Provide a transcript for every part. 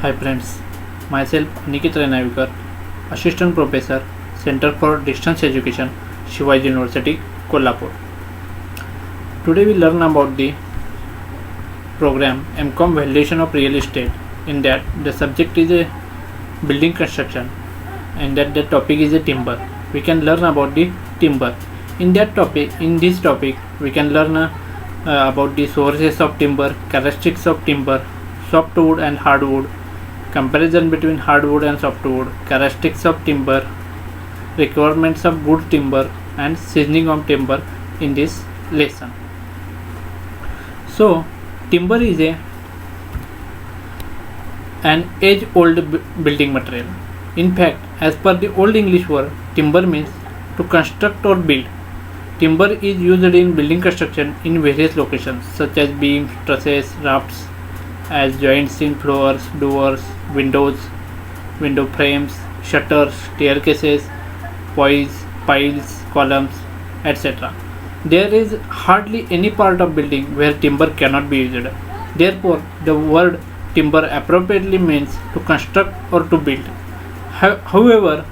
Hi friends, myself Aniket Renavikar, Assistant Professor, Center for Distance Education, Shivaji University, Kolhapur. Today we learn about the program MCOM Valuation of Real Estate. In that the subject is a building construction and that the topic is a timber. We can learn about the timber. In this topic we can learn about the sources of timber, characteristics of timber, softwood and hardwood, comparison between hardwood and softwood, characteristics of timber, requirements of good timber and seasoning of timber in this lesson. So timber is an age-old building material. In fact, as per the Old English word, timber means to construct or build. Timber is used in building construction in various locations such as beams, trusses, rafts, as joints in floors, doors, windows, window frames, shutters, staircases, piles, columns, etc. There is hardly any part of building where timber cannot be used. Therefore, the word timber appropriately means to construct or to build. However,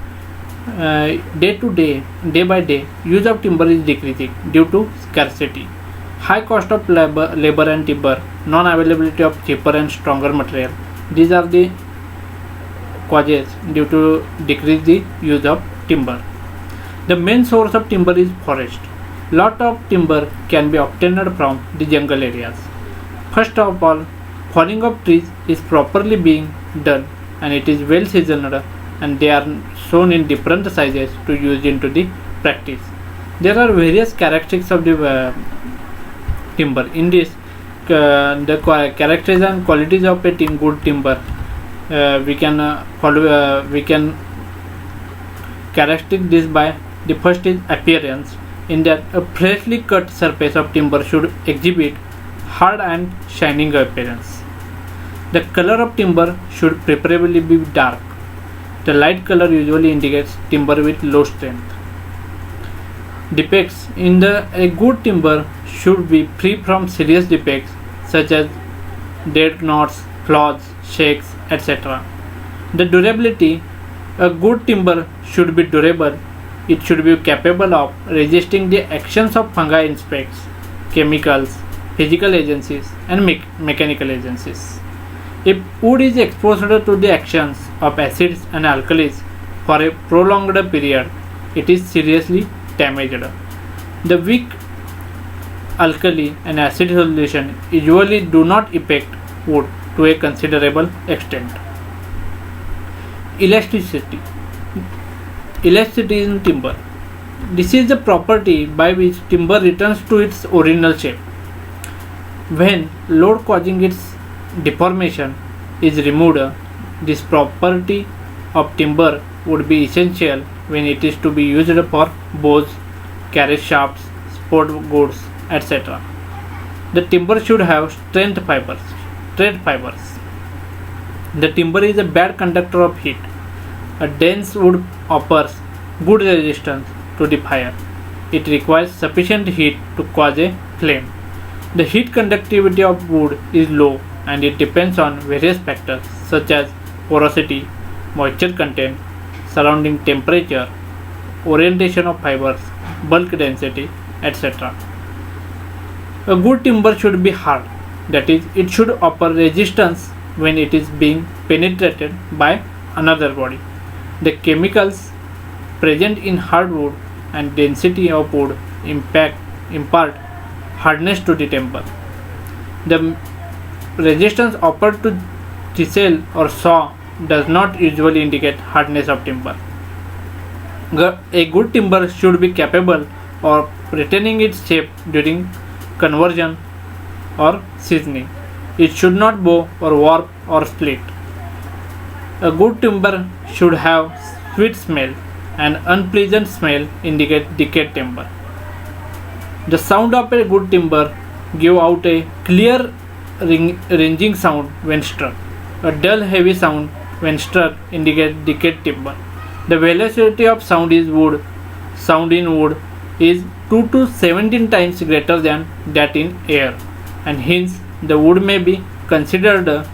day by day, use of timber is decreasing due to scarcity, high cost of labor and timber, non-availability of cheaper and stronger material. These are the causes due to decrease the use of timber. The main source of timber is forest. Lot of timber can be obtained from the jungle areas. First of all, falling of trees is properly being done and it is well seasoned and they are shown in different sizes to use into the practice. There are various characteristics of the timber. In this, the characteristics and qualities of a good timber, we can characterize this by the first is appearance. In that, a freshly cut surface of timber should exhibit hard and shining appearance. The color of timber should preferably be dark. The light color usually indicates timber with low strength. Defects in a good timber should be free from serious defects such as dead knots, flaws, shakes, etc. The durability, a good timber should be durable. It should be capable of resisting the actions of fungi insects, chemicals, physical agencies and mechanical agencies. If wood is exposed to the actions of acids and alkalis for a prolonged period, it is seriously damaged. The weak alkali and acid solution usually do not affect wood to a considerable extent. Elasticity in timber. This is the property by which timber returns to its original shape. When load causing its deformation is removed, this property of timber would be essential when it is to be used for bows, carriage shafts, sport goods, etc. The timber should have straight fibers. The timber is a bad conductor of heat. A dense wood offers good resistance to the fire. It requires sufficient heat to cause a flame. The heat conductivity of wood is low and it depends on various factors such as porosity, moisture content, surrounding temperature, orientation of fibers, bulk density, etc. A good timber should be hard, that is, it should offer resistance when it is being penetrated by another body. The chemicals present in hardwood and density of wood impart hardness to the timber. The resistance offered to chisel or saw does not usually indicate hardness of timber. A good timber should be capable of retaining its shape during conversion or seasoning. It should not bow or warp or split. A good timber should have sweet smell and unpleasant smell indicate decayed timber. The sound of a good timber give out a clear ringing sound when struck. A dull heavy sound when struck indicates decayed timber. The velocity of sound in wood is 2 to 17 times greater than that in air, and hence the wood may be considered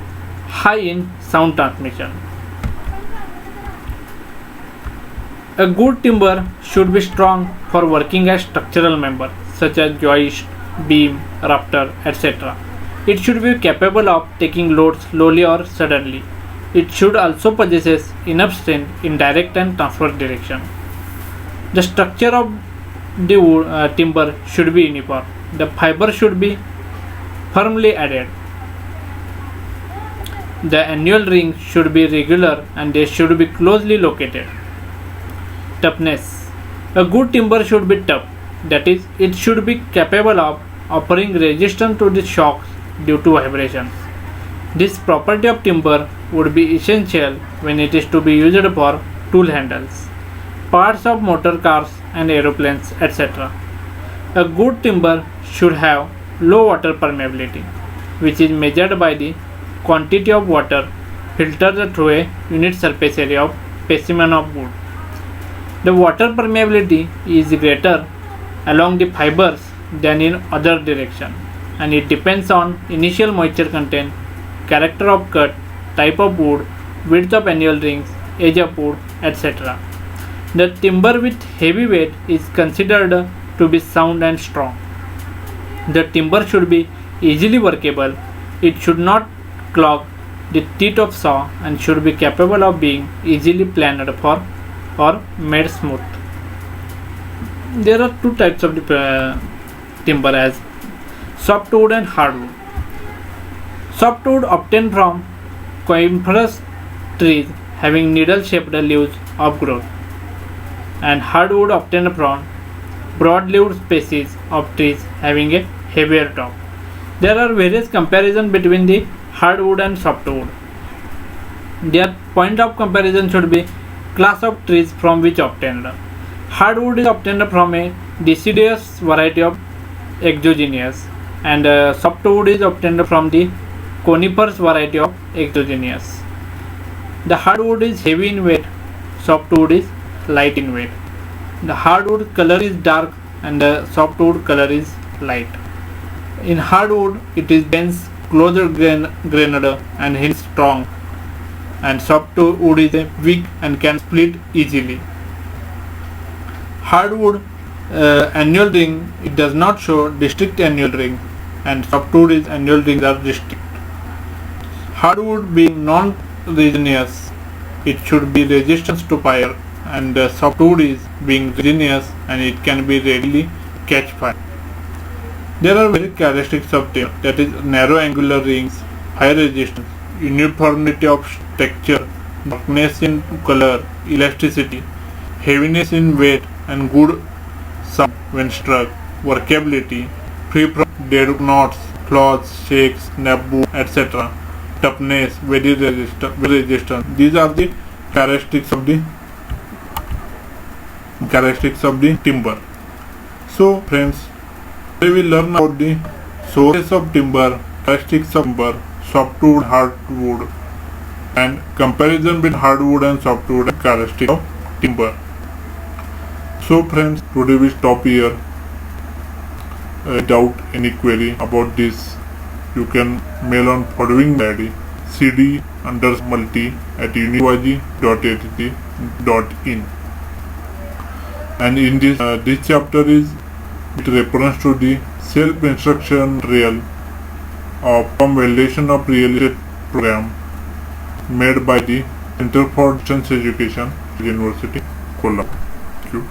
high in sound transmission. A good timber should be strong for working as structural member such as joist, beam, rafter, etc. It should be capable of taking loads slowly or suddenly. It should also possess enough strength in direct and transverse direction. The structure of the timber should be uniform. The fiber should be firmly added. The annual rings should be regular and they should be closely located. Toughness. A good timber should be tough, that is, it should be capable of offering resistance to the shocks due to vibrations. This property of timber would be essential when it is to be used for tool handles, parts of motor cars and aeroplanes, etc. A good timber should have low water permeability, which is measured by the quantity of water filtered through a unit surface area of specimen of wood. The water permeability is greater along the fibers than in other direction, and it depends on initial moisture content, character of cut, type of wood, width of annual rings, age of wood, etc. The timber with heavy weight is considered to be sound and strong. The timber should be easily workable. It should not clog the teeth of saw and should be capable of being easily planed for or made smooth. There are two types of the timber as softwood and hardwood. Softwood obtained from coniferous trees having needle-shaped leaves of growth, and hardwood obtained from broad-leaved species of trees having a heavier top. There are various comparisons between the hardwood and softwood. Their point of comparison should be class of trees from which obtained. Hardwood is obtained from a deciduous variety of exogenous, and softwood is obtained from the coniferous variety of exogenous. The hardwood is heavy in weight, softwood is light in weight. The hardwood color is dark and the softwood color is light. In hardwood, it is dense, closer grained and hence strong, and softwood is weak and can split easily. Hardwood annual ring, it does not show distinct annual ring, and softwood is annual rings are distinct. Hardwood being non-resinous, it should be resistant to fire, and softwood is being resinous and it can be readily catch fire. There are various characteristics of timber, that is narrow angular rings, high resistance, uniformity of texture, darkness in color, elasticity, heaviness in weight, and good sound when struck, workability, free from dead knots, flaws, shakes, snap boom, etc. Toughness, very resistant. These are the characteristics of the timber. So friends, we will learn about the sources of timber, characteristics of timber, softwood, hardwood, and comparison between hardwood and softwood and characteristics of timber. So friends, today we stop here. Doubt any query about this, you can mail on following ID cd_multi@univaji.ac.in, and in this chapter is with reference to the self-instruction material from validation of real estate program made by the Center for Distance Education, University, Kollam. Thank you.